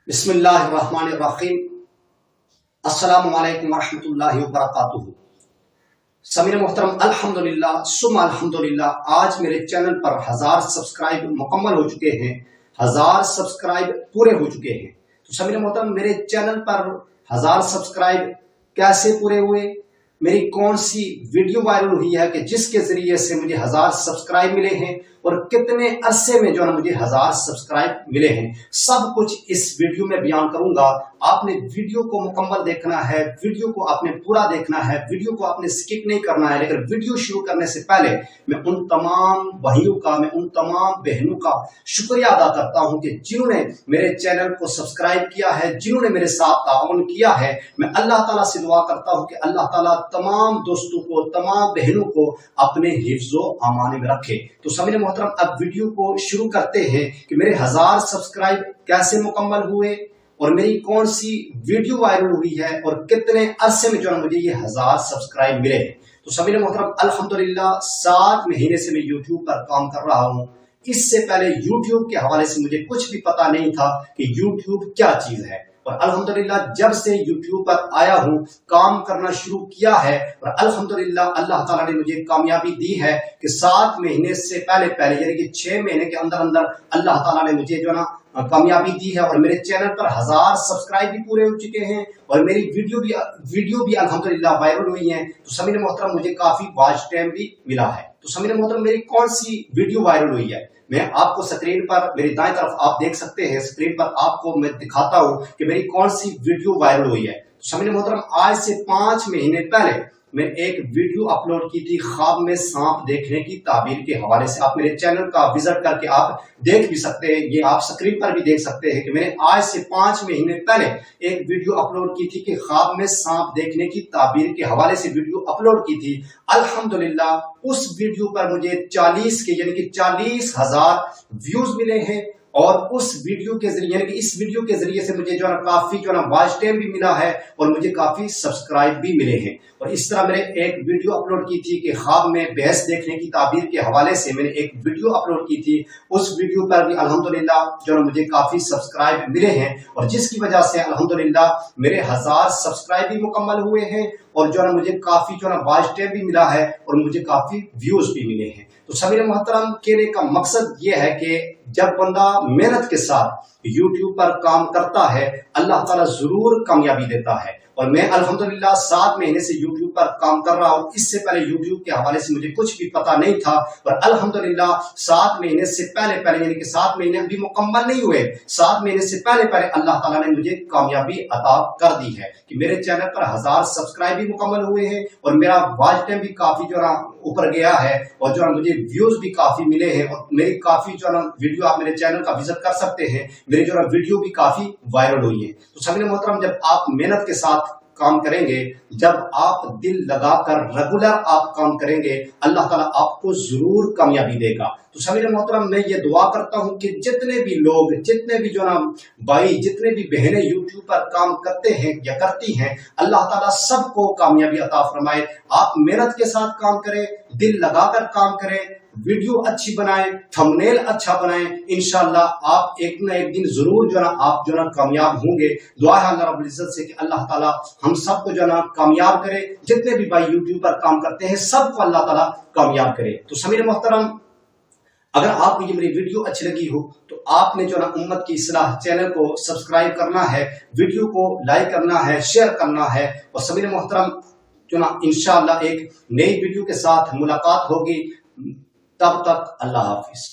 बिस्मिल्लाहिर्रहमानिर्रहीम। अस्सलामु अलैकुम वरहमतुल्लाहि वबरकातुहू। समीर मोहतरम, अल्हम्दुलिल्लाह सुम्मा अल्हम्दुलिल्लाह। आज मेरे चैनल पर 1000 सब्सक्राइब मुकम्मल हो चुके हैं, 1000 सब्सक्राइब पूरे हो चुके हैं। तो समीर मोहतरम, मेरे चैनल पर 1000 सब्सक्राइब कैसे पूरे हुए, मेरी कौन सी वीडियो वायरल हुई है कि जिसके जरिए से मुझे 1000 सब्सक्राइब मिले हैं, और कितने अरसे में जो है मुझे 1000 सब्सक्राइब मिले हैं, सब कुछ इस वीडियो में बयान करूंगा। आपने वीडियो को मुकम्मल देखना है, वीडियो को आपने पूरा देखना है, वीडियो को आपने स्किप नहीं करना है। लेकिन वीडियो शुरू करने से पहले मैं उन तमाम भाइयों का, मैं उन तमाम बहनों का शुक्रिया अदा करता हूं कि जिन्होंने मेरे चैनल को सब्सक्राइब किया है, जिन्होंने मेरे साथ ताउन किया है। मैं अल्लाह ताला से दुआ करता हूं कि अल्लाह ताला तमाम दोस्तों को, तमाम बहनों को अपने हिफ्ज़ो अमाने में रखे। तो समीर मोहतरम, अब वीडियो को शुरू करते हैं कि मेरे 1000 सब्सक्राइब कैसे मुकम्मल हुए और मेरी कौन सी वीडियो वायरल हुई है और कितने अरसे में जो है मुझे ये 1000 सब्सक्राइब मिले। तो समीर मोहतरम, अल्हम्दुलिल्लाह 7 महीने से मैं यूट्यूब पर काम कर रहा हूं। इससे पहले यूट्यूब के हवाले से मुझे कुछ भी पता नहीं था कि यूट्यूब क्या चीज है, और अल्हम्दुलिल्लाह जब से यूट्यूब पर आया हूं, काम करना शुरू किया है, और अल्हम्दुलिल्लाह अल्लाह ताला ने मुझे कामयाबी दी है कि 7 महीने से पहले यानी कि 6 महीने के अंदर अंदर अल्लाह ताला ने मुझे जो ना कामयाबी दी है, और मेरे चैनल पर 1000 सब्सक्राइब भी पूरे हो चुके हैं, और मेरी वीडियो भी अल्हम्दुलिल्लाह वायरल हुई है। तो समीर मोहतरम, मुझे काफी वॉच टाइम भी मिला है। तो समीर मोहतरम, मेरी कौन सी वीडियो वायरल हुई है, मैं आपको स्क्रीन पर, मेरी दाएं तरफ आप देख सकते हैं, स्क्रीन पर आपको मैं दिखाता हूं कि मेरी कौन सी वीडियो वायरल हुई है। तो समीर मोहतरम, आज से 5 महीने पहले मैं एक वीडियो अपलोड की थी ख्वाब में सांप देखने की ताबीर के हवाले से। आप मेरे चैनल का विजिट करके आप देख भी सकते हैं, ये आप स्क्रीन पर भी देख सकते हैं कि मैंने आज से 5 महीने पहले एक वीडियो अपलोड की थी कि ख्वाब में सांप देखने की ताबीर के हवाले से वीडियो अपलोड की थी। अल्हम्दुलिल्लाह उस वीडियो पर मुझे 40,000 व्यूज मिले हैं, और उस वीडियो के जरिए, यानी कि इस वीडियो के जरिए से मुझे जो है काफी जो है वॉच टाइम भी मिला है, और मुझे काफी सब्सक्राइब भी मिले हैं। और इस तरह मैंने एक वीडियो अपलोड की थी कि ख्वाब में भैंस देखने की ताबीर के हवाले से मैंने एक वीडियो अपलोड की थी। उस वीडियो पर भी अल्हम्दुलिल्लाह जो है मुझे काफी सब्सक्राइब मिले हैं, और जिसकी वजह से अल्हम्दुलिल्लाह मेरे 1000 सब्सक्राइब भी मुकम्मल हुए हैं, और जो है मुझे काफी जो है वॉच टाइम भी मिला है, और मुझे काफी व्यूज भी मिले हैं। तो समीर मोहतरम, कहने का मकसद ये है कि जब बंदा मेहनत के साथ यूट्यूब पर काम करता है, अल्लाह ताला जरूर कामयाबी देता है। और मैं अल्हम्दुलिल्लाह 7 महीने से यूट्यूब पर काम कर रहा हूं। इससे पहले यूट्यूब के हवाले से मुझे कुछ भी पता नहीं था, और अल्हम्दुलिल्लाह 7 महीने से पहले यानी कि 7 महीने अभी मुकम्मल नहीं हुए, 7 महीने से पहले अल्लाह ताला ने मुझे कामयाबी अता कर दी है कि मेरे चैनल पर 1000 सब्सक्राइब भी मुकम्मल हुए हैं, और मेरा वॉच टाइम भी काफी जो है ऊपर गया है, और जो है मुझे व्यूज भी काफी मिले हैं, और मेरी काफी जो है वीडियो आप मेरे चैनल का विजिट कर सकते हैं, मेरी जो है वीडियो भी काफी वायरल हुई है। तो समीर मोहतरम, जब आप मेहनत के साथ काम करेंगे, जब आप दिल लगाकर रेगुलर आप काम करेंगे, अल्लाह ताला आपको जरूर कामयाबी देगा। तो समीर मोहतरम, मैं ये दुआ करता हूं कि जितने भी लोग, जितने भी जो ना भाई, जितने भी बहनें यूट्यूब पर काम करते हैं या करती हैं, अल्लाह ताला सबको कामयाबी अता फरमाए। आप मेहनत के साथ काम करें, दिल लगाकर काम करें, वीडियो अच्छी बनाएं, थंबनेल अच्छा बनाएं, इंशाअल्लाह आप एक ना एक दिन जरूर जो ना आप जो ना कामयाब होंगे। दुआ है अल्लाह रब्बुल इज्जत से कि अल्लाह ताला हम सबको जो ना कामयाब करे, जितने भी भाई यूट्यूब पर काम करते हैं सबको अल्लाह ताला कामयाब करे। तो समीर मोहतरम, अगर आपको ये मेरी वीडियो अच्छी लगी हो तो आपने जो ना उम्मत की इस्लाह चैनल को सब्सक्राइब करना है, वीडियो को लाइक करना है, शेयर करना है। और समीर मोहतरम, जो ना इंशाअल्लाह एक नई वीडियो के साथ मुलाकात होगी। तब तक अल्लाह हाफिज।